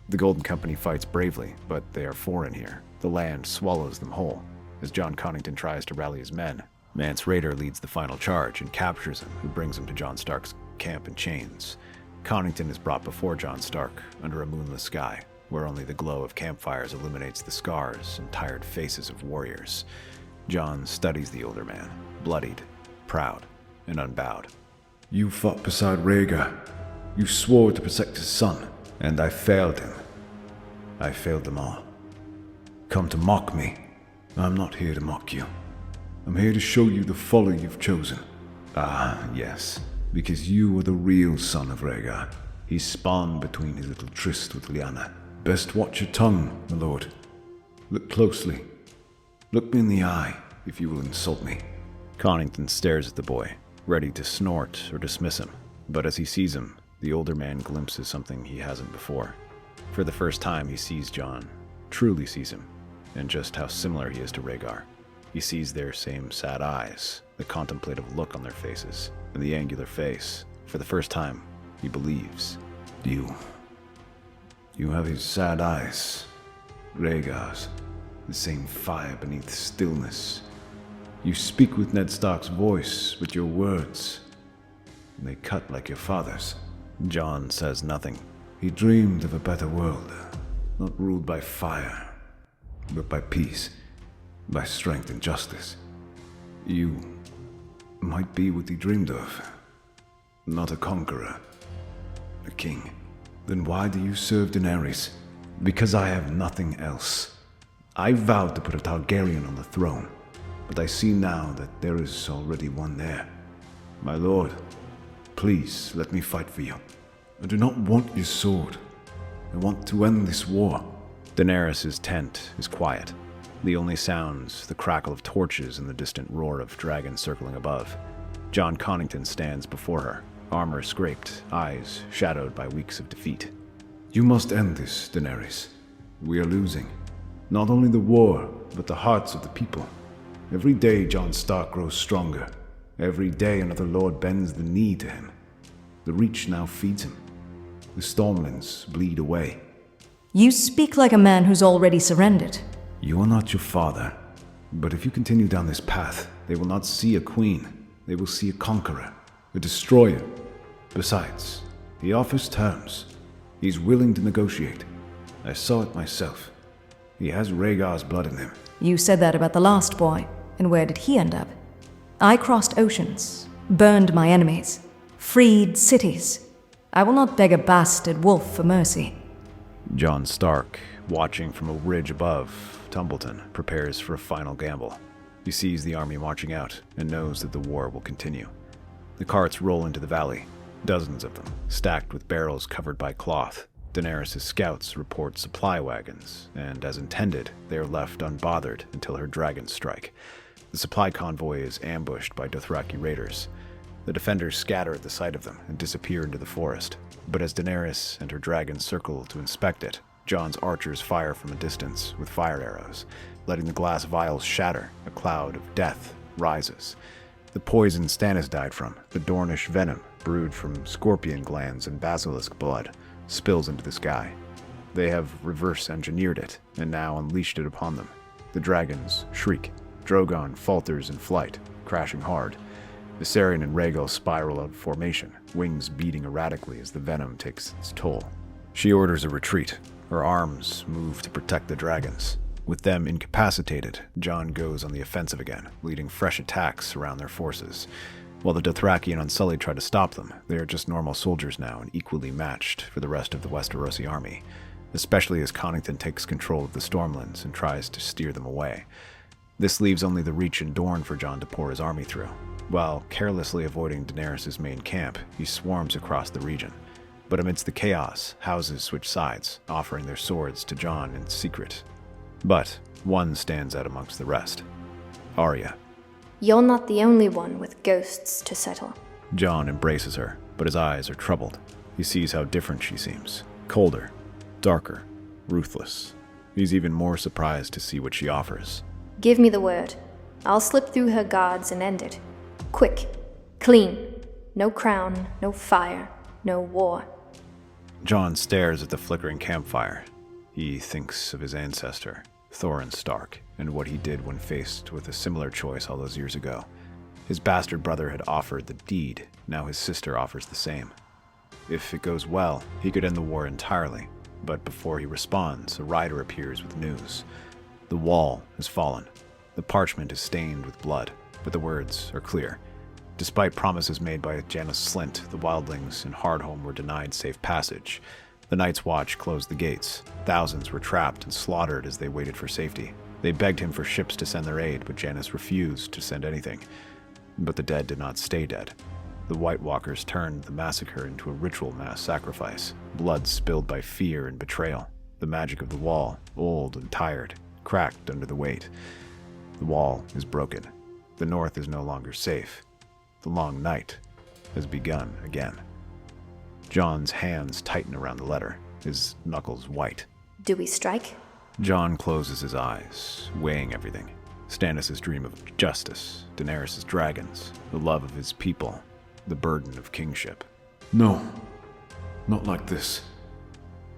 The Golden Company fights bravely, but they are foreign here. The land swallows them whole. As Jon Connington tries to rally his men, Mance Rayder leads the final charge and captures him, who brings him to Jon Stark's camp in chains. Connington is brought before Jon Stark under a moonless sky, where only the glow of campfires illuminates the scars and tired faces of warriors. Jon studies the older man, bloodied, proud, and unbowed. You fought beside Rhaegar. You swore to protect his son, and I failed him. I failed them all. Come to mock me. I'm not here to mock you. I'm here to show you the folly you've chosen. Ah, yes, because you are the real son of Rhaegar. He spawned between his little tryst with Lyanna. Best watch your tongue, my lord. Look closely. Look me in the eye, if you will insult me. Connington stares at the boy, ready to snort or dismiss him. But as he sees him, the older man glimpses something he hasn't before. For the first time, he sees Jon, truly sees him, and just how similar he is to Rhaegar. He sees their same sad eyes, the contemplative look on their faces, and the angular face. For the first time, he believes. You have his sad eyes. Rhaegar's. The same fire beneath stillness. You speak with Ned Stark's voice, but your words, they cut like your father's. Jon says nothing. He dreamed of a better world, not ruled by fire, but by peace, by strength and justice. You might be what he dreamed of, not a conqueror, a king. Then why do you serve Daenerys? Because I have nothing else. I vowed to put a Targaryen on the throne, but I see now that there is already one there. My lord, please let me fight for you. I do not want your sword. I want to end this war. Daenerys' tent is quiet. The only sounds, the crackle of torches and the distant roar of dragons circling above. Jon Connington stands before her, armor scraped, eyes shadowed by weeks of defeat. You must end this, Daenerys. We are losing. Not only the war, but the hearts of the people. Every day Jon Stark grows stronger. Every day another lord bends the knee to him. The Reach now feeds him. The Stormlands bleed away. You speak like a man who's already surrendered. You are not your father. But if you continue down this path, they will not see a queen. They will see a conqueror, a destroyer. Besides, he offers terms. He's willing to negotiate. I saw it myself. He has Rhaegar's blood in him. You said that about the last boy, and where did he end up? I crossed oceans, burned my enemies, freed cities. I will not beg a bastard wolf for mercy. Jon Stark, watching from a ridge above Tumbleton, prepares for a final gamble. He sees the army marching out and knows that the war will continue. The carts roll into the valley, dozens of them, stacked with barrels covered by cloth. Daenerys' scouts report supply wagons, and as intended, they are left unbothered until her dragons strike. The supply convoy is ambushed by Dothraki raiders. The defenders scatter at the sight of them and disappear into the forest. But as Daenerys and her dragons circle to inspect it, Jon's archers fire from a distance with fire arrows. Letting the glass vials shatter, a cloud of death rises. The poison Stannis died from, the Dornish venom brewed from scorpion glands and basilisk blood, spills into the sky. They have reverse-engineered it, and now unleashed it upon them. The dragons shriek. Drogon falters in flight, crashing hard. Viserion and Rhaegal spiral out of formation, wings beating erratically as the venom takes its toll. She orders a retreat. Her arms move to protect the dragons. With them incapacitated, Jon goes on the offensive again, leading fresh attacks around their forces. While the Dothraki and Unsullied try to stop them, they are just normal soldiers now and equally matched for the rest of the Westerosi army, especially as Connington takes control of the Stormlands and tries to steer them away. This leaves only the Reach and Dorne for Jon to pour his army through. While carelessly avoiding Daenerys' main camp, he swarms across the region. But amidst the chaos, houses switch sides, offering their swords to Jon in secret. But one stands out amongst the rest. Arya. You're not the only one with ghosts to settle. Jon embraces her, but his eyes are troubled. He sees how different she seems. Colder, darker, ruthless. He's even more surprised to see what she offers. Give me the word. I'll slip through her guards and end it. Quick. Clean. No crown, no fire, no war. Jon stares at the flickering campfire. He thinks of his ancestor, Thorin Stark, and what he did when faced with a similar choice all those years ago. His bastard brother had offered the deed, now his sister offers the same. If it goes well, he could end the war entirely, but before he responds, a rider appears with news. The wall has fallen. The parchment is stained with blood, but the words are clear. Despite promises made by Janos Slynt, the wildlings in Hardhome were denied safe passage. The Night's Watch closed the gates. Thousands were trapped and slaughtered as they waited for safety. They begged him for ships to send their aid, but Janis refused to send anything. But the dead did not stay dead. The White Walkers turned the massacre into a ritual mass sacrifice, blood spilled by fear and betrayal. The magic of the wall, old and tired, cracked under the weight. The wall is broken. The north is no longer safe. The long night has begun again. Jon's hands tighten around the letter, his knuckles white. Do we strike? Jon closes his eyes, weighing everything. Stannis' dream of justice, Daenerys' dragons, the love of his people, the burden of kingship. No, not like this.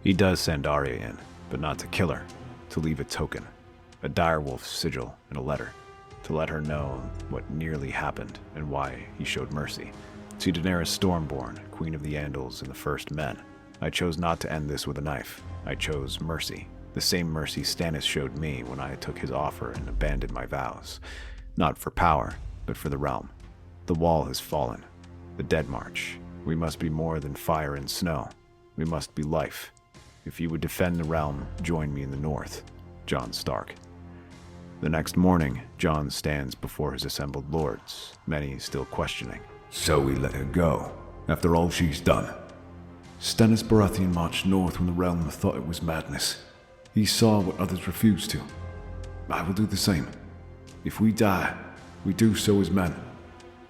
He does send Arya in, but not to kill her, to leave a token, a direwolf sigil and a letter, to let her know what nearly happened and why he showed mercy. To Daenerys Stormborn, Queen of the Andals and the First Men, I chose not to end this with a knife. I chose mercy, the same mercy Stannis showed me when I took his offer and abandoned my vows. Not for power, but for the realm. The wall has fallen. The Dead March. We must be more than fire and snow. We must be life. If you would defend the realm, join me in the north. Jon Stark. The next morning, Jon stands before his assembled lords, many still questioning. So we let her go, after all she's done. Stannis Baratheon marched north when the realm thought it was madness. He saw what others refused to. I will do the same. If we die, we do so as men,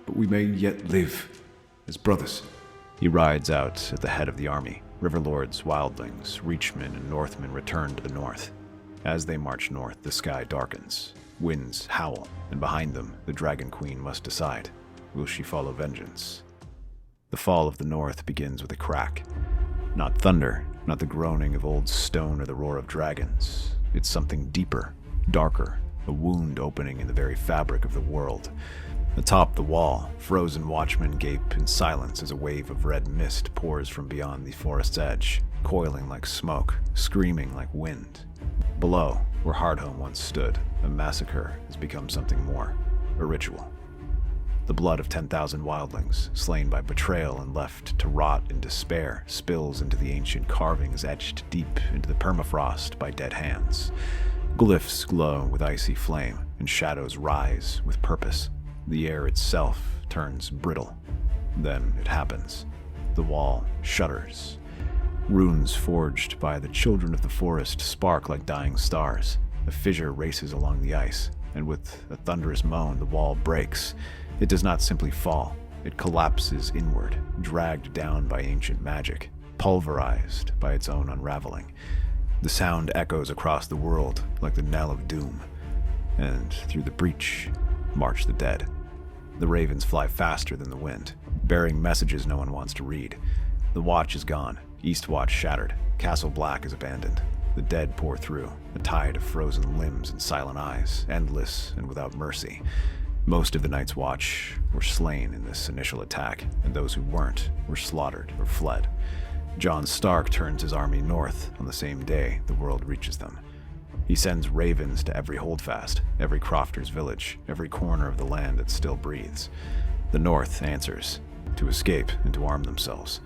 but we may yet live as brothers. He rides out at the head of the army. Riverlords, wildlings, reachmen, and northmen return to the north. As they march north, the sky darkens. Winds howl, and behind them, the Dragon Queen must decide. Will she follow vengeance? The fall of the north begins with a crack. Not thunder, not the groaning of old stone or the roar of dragons. It's something deeper, darker, a wound opening in the very fabric of the world. Atop the wall, frozen watchmen gape in silence as a wave of red mist pours from beyond the forest's edge, coiling like smoke, screaming like wind. Below, where Hardhome once stood, a massacre has become something more, a ritual. The blood of 10,000 wildlings, slain by betrayal and left to rot in despair, spills into the ancient carvings etched deep into the permafrost by dead hands. Glyphs glow with icy flame, and shadows rise with purpose. The air itself turns brittle. Then it happens. The wall shudders. Runes forged by the children of the forest spark like dying stars. A fissure races along the ice, and with a thunderous moan, the wall breaks. It does not simply fall. It collapses inward, dragged down by ancient magic, pulverized by its own unraveling. The sound echoes across the world like the knell of doom, and through the breach march the dead. The ravens fly faster than the wind, bearing messages no one wants to read. The watch is gone, Eastwatch shattered, Castle Black is abandoned. The dead pour through, a tide of frozen limbs and silent eyes, endless and without mercy. Most of the Night's Watch were slain in this initial attack, and those who weren't were slaughtered or fled. Jon Stark turns his army north on the same day the world reaches them. He sends ravens to every holdfast, every crofter's village, every corner of the land that still breathes. The north answers, to escape and to arm themselves.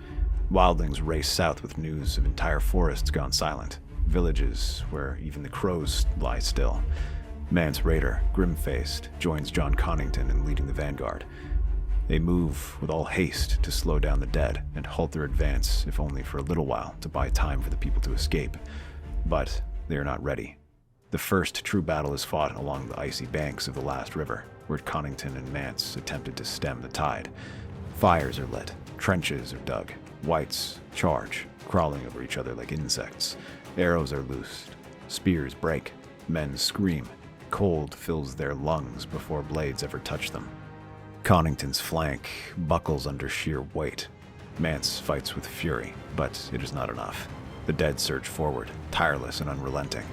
Wildlings race south with news of entire forests gone silent, villages where even the crows lie still. Mance Rayder, grim-faced, joins Jon Connington in leading the vanguard. They move with all haste to slow down the dead and halt their advance, if only for a little while, to buy time for the people to escape. But they are not ready. The first true battle is fought along the icy banks of the last river, where Connington and Mance attempted to stem the tide. Fires are lit, trenches are dug, whites charge, crawling over each other like insects. Arrows are loosed, spears break, men scream. Cold fills their lungs before blades ever touch them. Connington's flank buckles under sheer weight. Mance fights with fury, but it is not enough. The dead surge forward, tireless and unrelenting.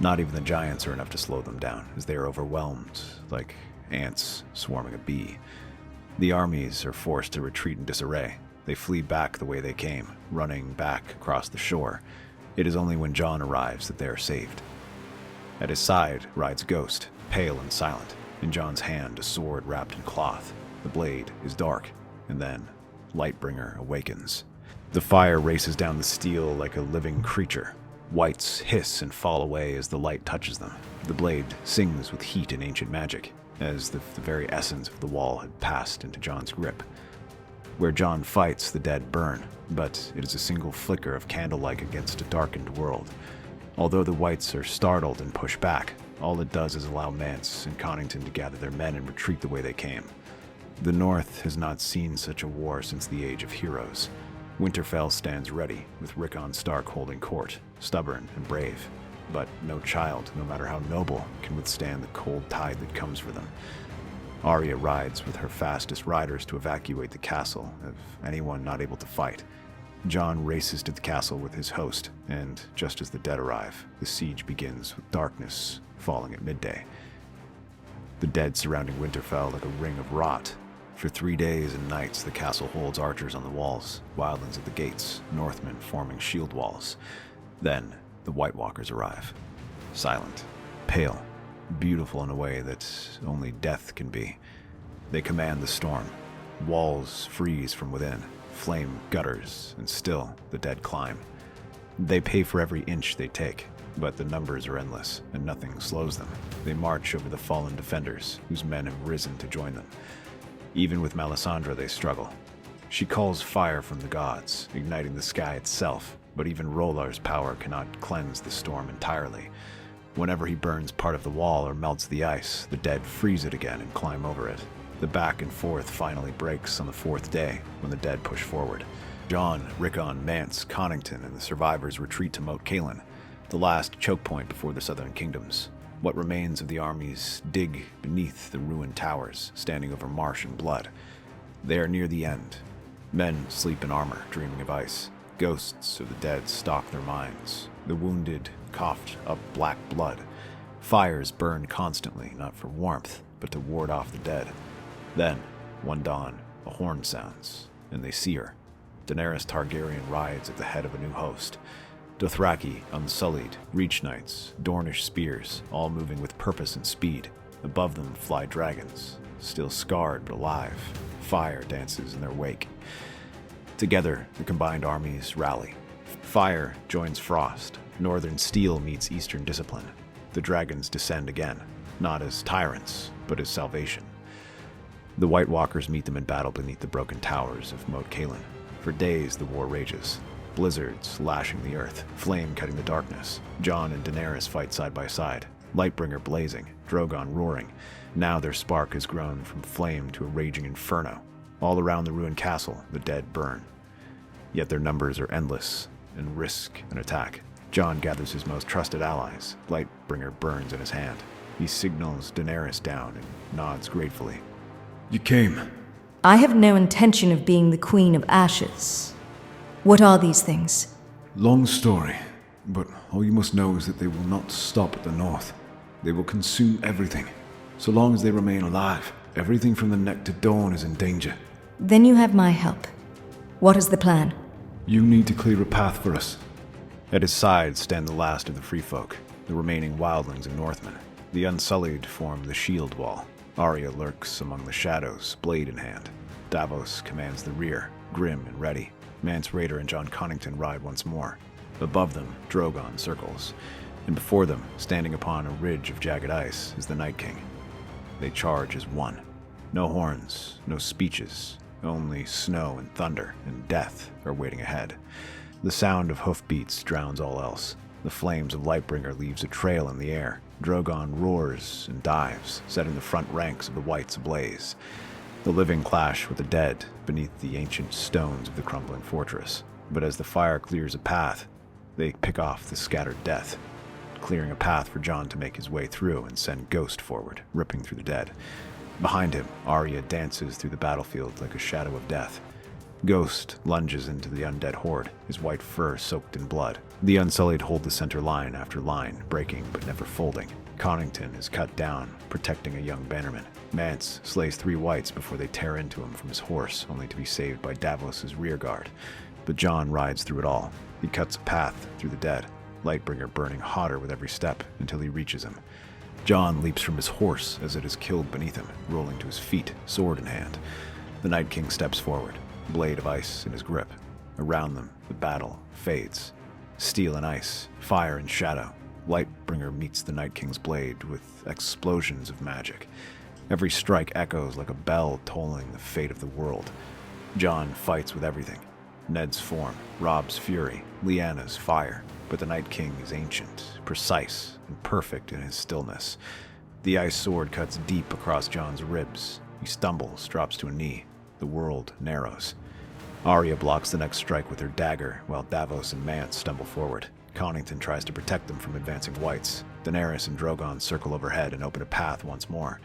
Not even the giants are enough to slow them down, as they are overwhelmed, like ants swarming a bee. The armies are forced to retreat in disarray. They flee back the way they came, running back across the shore. It is only when Jon arrives that they are saved. At his side rides Ghost, pale and silent. In Jon's hand, a sword wrapped in cloth. The blade is dark, and then Lightbringer awakens. The fire races down the steel like a living creature. Whites hiss and fall away as the light touches them. The blade sings with heat and ancient magic, as if the very essence of the wall had passed into Jon's grip. Where Jon fights, the dead burn, but it is a single flicker of candlelight against a darkened world. Although the Whites are startled and push back, all it does is allow Mance and Connington to gather their men and retreat the way they came. The North has not seen such a war since the Age of Heroes. Winterfell stands ready, with Rickon Stark holding court, stubborn and brave. But no child, no matter how noble, can withstand the cold tide that comes for them. Arya rides with her fastest riders to evacuate the castle of anyone not able to fight. Jon races to the castle with his host, and just as the dead arrive, the siege begins with darkness falling at midday. The dead surrounding Winterfell like a ring of rot. For 3 days and nights, the castle holds archers on the walls, wildlings at the gates, Northmen forming shield walls. Then, the White Walkers arrive. Silent, pale, beautiful in a way that only death can be. They command the storm. Walls freeze from within, flame gutters, and still the dead climb. They pay for every inch they take, but the numbers are endless, and nothing slows them. They march over the fallen defenders, whose men have risen to join them. Even with Melisandre, they struggle. She calls fire from the gods, igniting the sky itself, but even Rollar's power cannot cleanse the storm entirely. Whenever he burns part of the wall or melts the ice, the dead freeze it again and climb over it. The back and forth finally breaks on the 4th day, when the dead push forward. Jon, Rickon, Mance, Connington, and the survivors retreat to Moat Cailin, the last choke point before the Southern Kingdoms. What remains of the armies dig beneath the ruined towers, standing over marsh and blood. They are near the end. Men sleep in armor, dreaming of ice. Ghosts of the dead stalk their minds. The wounded coughed up black blood. Fires burn constantly, not for warmth, but to ward off the dead. Then, one dawn, a horn sounds, and they see her. Daenerys Targaryen rides at the head of a new host. Dothraki, Unsullied, Reach Knights, Dornish spears, all moving with purpose and speed. Above them fly dragons, still scarred but alive. Fire dances in their wake. Together, the combined armies rally. Fire joins frost. Northern steel meets eastern discipline. The dragons descend again, not as tyrants, but as salvation. The White Walkers meet them in battle beneath the broken towers of Moat Cailin. For days, the war rages. Blizzards lashing the earth, flame cutting the darkness. Jon and Daenerys fight side by side, Lightbringer blazing, Drogon roaring. Now their spark has grown from flame to a raging inferno. All around the ruined castle, the dead burn. Yet their numbers are endless and risk an attack. Jon gathers his most trusted allies. Lightbringer burns in his hand. He signals Daenerys down and nods gratefully. You came. I have no intention of being the Queen of Ashes. What are these things? Long story, but all you must know is that they will not stop at the north. They will consume everything. So long as they remain alive, everything from the neck to dawn is in danger. Then you have my help. What is the plan? You need to clear a path for us. At his side stand the last of the free folk, the remaining wildlings and Northmen. The Unsullied form the shield wall. Arya lurks among the shadows, blade in hand. Davos commands the rear, grim and ready. Mance Rayder and Jon Connington ride once more. Above them, Drogon circles. And before them, standing upon a ridge of jagged ice, is the Night King. They charge as one. No horns, no speeches, only snow and thunder and death are waiting ahead. The sound of hoofbeats drowns all else. The flames of Lightbringer leaves a trail in the air. Drogon roars and dives, setting the front ranks of the Whites ablaze. The living clash with the dead beneath the ancient stones of the crumbling fortress. But as the fire clears a path, they pick off the scattered death, clearing a path for Jon to make his way through and send Ghost forward, ripping through the dead. Behind him, Arya dances through the battlefield like a shadow of death. Ghost lunges into the undead horde, his white fur soaked in blood. The Unsullied hold the center line after line, breaking but never folding. Connington is cut down, protecting a young bannerman. Mance slays 3 Whites before they tear into him from his horse, only to be saved by Davos' rearguard. But Jon rides through it all. He cuts a path through the dead, Lightbringer burning hotter with every step until he reaches him. Jon leaps from his horse as it is killed beneath him, rolling to his feet, sword in hand. The Night King steps forward, blade of ice in his grip. Around them, the battle fades. Steel and ice, fire and shadow. Lightbringer meets the Night King's blade with explosions of magic. Every strike echoes like a bell tolling the fate of the world. Jon fights with everything. Ned's form, Robb's fury, Lyanna's fire. But the Night King is ancient, precise, and perfect in his stillness. The ice sword cuts deep across Jon's ribs. He stumbles, drops to a knee. The world narrows. Arya blocks the next strike with her dagger, while Davos and Mance stumble forward. Connington tries to protect them from advancing whites. Daenerys and Drogon circle overhead and open a path once more.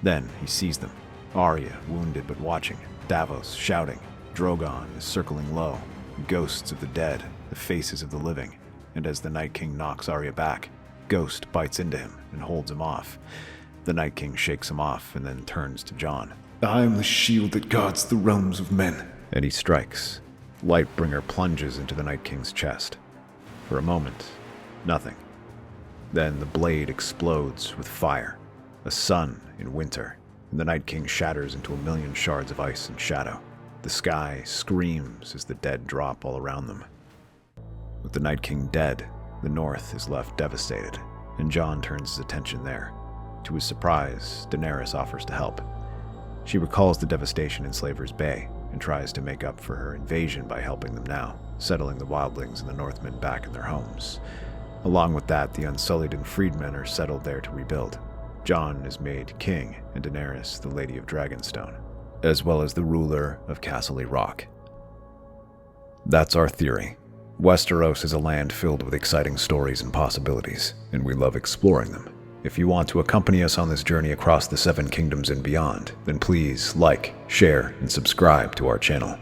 Then he sees them. Arya, wounded but watching. Davos, shouting. Drogon is circling low. Ghosts of the dead, the faces of the living. And as the Night King knocks Arya back, Ghost bites into him and holds him off. The Night King shakes him off and then turns to Jon. I am the shield that guards the realms of men. And he strikes. Lightbringer plunges into the Night King's chest. For a moment, nothing. Then the blade explodes with fire. A sun in winter, and the Night King shatters into 1,000,000 shards of ice and shadow. The sky screams as the dead drop all around them. With the Night King dead, the North is left devastated, and Jon turns his attention there. To his surprise, Daenerys offers to help. She recalls the devastation in Slaver's Bay, and tries to make up for her invasion by helping them now, settling the wildlings and the Northmen back in their homes. Along with that, the Unsullied and freedmen are settled there to rebuild. Jon is made king, and Daenerys the Lady of Dragonstone, as well as the ruler of Castle Rock. That's our theory. Westeros is a land filled with exciting stories and possibilities, and we love exploring them. If you want to accompany us on this journey across the Seven Kingdoms and beyond, then please like, share, and subscribe to our channel.